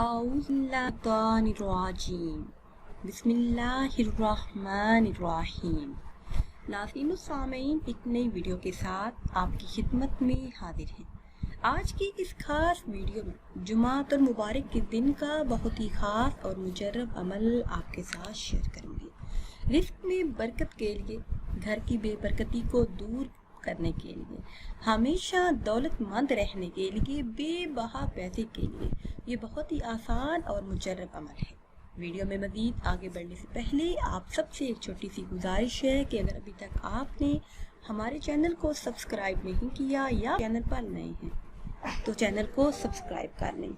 अऊज़ुबिल्लाहिर्रजीम बिस्मिल्लाहिर्रहमानिर्रहीम। नाज़रीन सामीन, एक नई वीडियो के साथ आपकी खिदमत में हाजिर हैं। आज की इस खास वीडियो में जुमातुल मुबारक के दिन का बहुत ही खास और मुजर्रब अमल आपके साथ शेयर करूंगी। रिस्क में बरकत के लिए, घर की बेबरकती को दूर करने के लिए, हमेशा दौलतमंद रहने के लिए, बेबहा पैसे के लिए ये बहुत ही आसान और मुजर्रब अमल है। वीडियो में मज़ीद आगे बढ़ने से पहले आप सबसे एक छोटी सी गुजारिश है कि अगर अभी तक आपने हमारे चैनल को सब्सक्राइब नहीं किया या चैनल पर नए हैं तो चैनल को सब्सक्राइब कर लें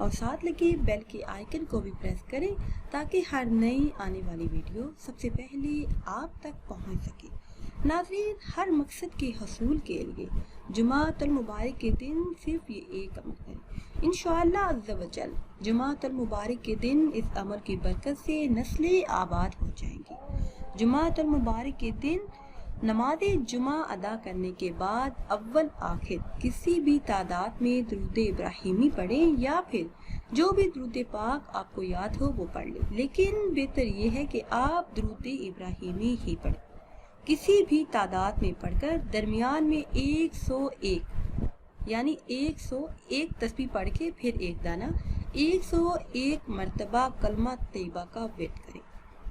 और साथ लगे बेल के आइकन को भी प्रेस करें ताकि हर नई आने वाली वीडियो सबसे पहले आप तक पहुंच सके। नाज़रीन, हर मकसद के हसूल के लिए जुमातुल मुबारक के दिन सिर्फ ये एक अमल है। इंशाअल्लाह अज़्ज़ व जल जुमातुल मुबारक के दिन इस अमल की बरकत से नस्लें आबाद हो जाएंगी। जुमातुल मुबारक के दिन नमाज जुमा अदा करने के बाद अव्वल आखिर किसी भी तादाद में दुरूद इब्राहिमी पढ़ें या फिर जो भी दुरूद पाक आपको याद हो वो पढ़ लें, लेकिन बेहतर ये है कि आप दुरूद इब्राहिमी ही पढ़ें। किसी भी तादाद में पढ़कर दरमियान में 101 यानी 101 तस्बीह पढ़ के फिर एक दाना 101 मरतबा कलमा तैयबा का वेट करें।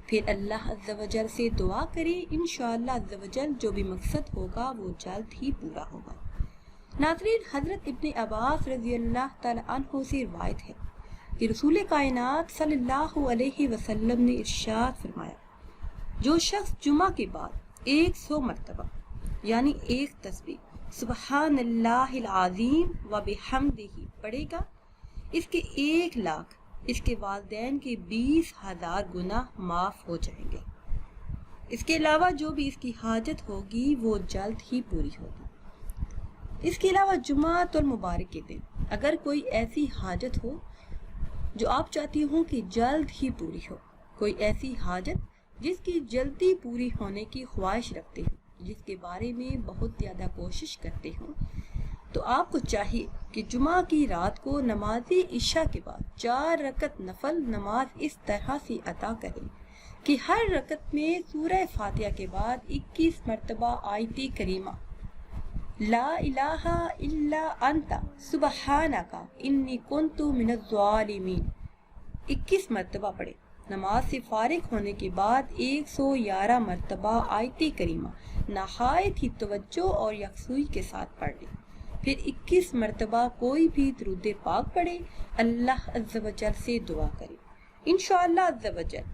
फिर अल्लाह अज़्ज़ व जल से दुआ करें। इंशाअल्लाह अज़्ज़ व जल जो भी मकसद होगा वो जल्द ही पूरा होगा। नाज़रीन, हज़रत इब्ने अब्बास रज़ियल्लाहु तआला अन्हु से रिवायत है कि रसूल कायनात सल्लल्लाहु अलैहि वसल्लम ने इरशाद फरमाया, जो शख्स जुमा के बाद 100 मरतबा यानी एक तस्बीह सुबहानल्लाहिल आज़ीम व बिहम्दिही पढ़ेगा, इसके 1 लाख इसके वालिदैन के 20,000 गुनाह माफ हो जाएंगे। इसके अलावा जो भी इसकी हाजत होगी वो जल्द ही पूरी होगी। इसके अलावा जुमातुल मुबारक के दिन अगर कोई ऐसी हाजत हो जो आप चाहती हो कि जल्द ही पूरी हो, कोई ऐसी हाजत जिसकी जल्दी पूरी होने की ख्वाहिश रखते हो, जिसके बारे में बहुत ज़्यादा कोशिश करते हो, तो आपको चाहिए कि जुमा की रात को नमाज़े इशा के बाद 4 रकत नफल नमाज इस तरह से अदा करें कि हर रकत में सूरह फातिहा के बाद 21 मरतबा आयत करीमा ला इलाहा इल्ला अंता सुबहानका इन्नी कुन्तु मिनज़ ज़ालिमीन 21 मरतबा पढ़े। नमाज से फारिग होने के बाद 111 मरतबा आयत करीमा नहायत ही तवज्जो और यकसुई के साथ पढ़ लें। फिर 21 मरतबा कोई भी दुरूद पाक पढ़े, अल्लाह अज़्ज़ व जल से दुआ करें। इंशाअल्लाह अज़्ज़ व जल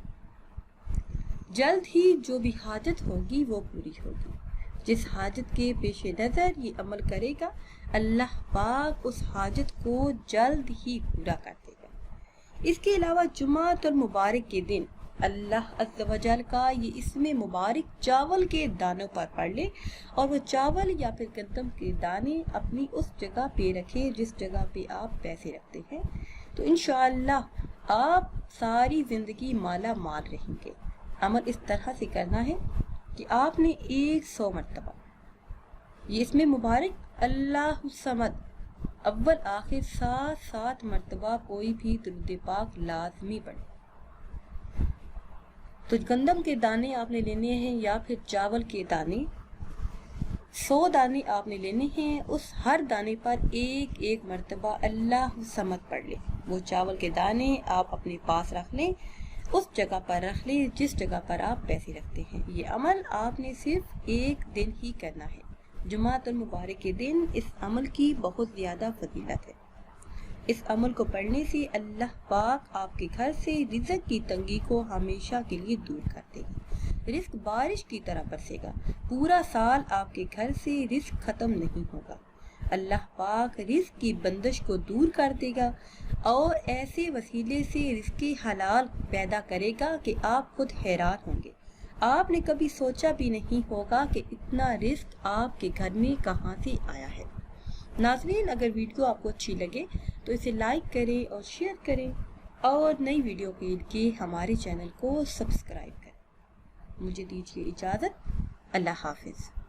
जल्द ही जो भी हाजत होगी वो पूरी होगी। जिस हाजत के पेश नज़र ये अमल करेगा, अल्लाह पाक उस हाजत को जल्द ही पूरा कर देगा। इसके अलावा जुमातुल मुबारक के दिन अल्लाह अज़्ज़ व जल का ये इसमें मुबारक चावल के दानों पर पढ़ ले और वो चावल या फिर गंदम के दाने अपनी उस जगह पे रखें जिस जगह पे आप पैसे रखते हैं, तो इंशाअल्लाह आप सारी ज़िंदगी माला माल रहेंगे। अमल इस तरह से करना है कि आपने 100 मरतबा ये इसमें मुबारक अल्लाहु समद अव्वल आखिर 7 मरतबा कोई भी दुरूद पाक लाजमी पढ़े। तो गंदम के दाने आपने लेने हैं या फिर चावल के दाने 100 दाने आपने लेने हैं, उस हर दाने पर 1 मरतबा अल्लाहु समद पढ़ ले। वो चावल के दाने आप अपने पास रख लें, उस जगह पर रख लें जिस जगह पर आप पैसे रखते हैं। ये अमल आपने सिर्फ एक दिन ही करना है। जुमातुल मुबारक के दिन इस अमल की बहुत ज़्यादा फजीलत है। इस अमल को पढ़ने से अल्लाह पाक आपके घर से रिज़्क़ की तंगी को हमेशा के लिए दूर कर देगा। रिज़्क़ बारिश की तरह बरसेगा, पूरा साल आपके घर से रिज़्क़ ख़त्म नहीं होगा। अल्लाह पाक रिज़्क़ की बंदिश को दूर कर देगा और ऐसे वसीले से रिज़्क़ हलाल पैदा करेगा कि आप खुद हैरान होंगे। आपने कभी सोचा भी नहीं होगा कि इतना रिज़्क़ आपके घर में कहाँ से आया है। नाज़रीन, अगर वीडियो आपको अच्छी लगे तो इसे लाइक करें और शेयर करें और नई वीडियो के लिए हमारे चैनल को सब्सक्राइब करें। मुझे दीजिए इजाज़त। अल्लाह हाफ़िज़।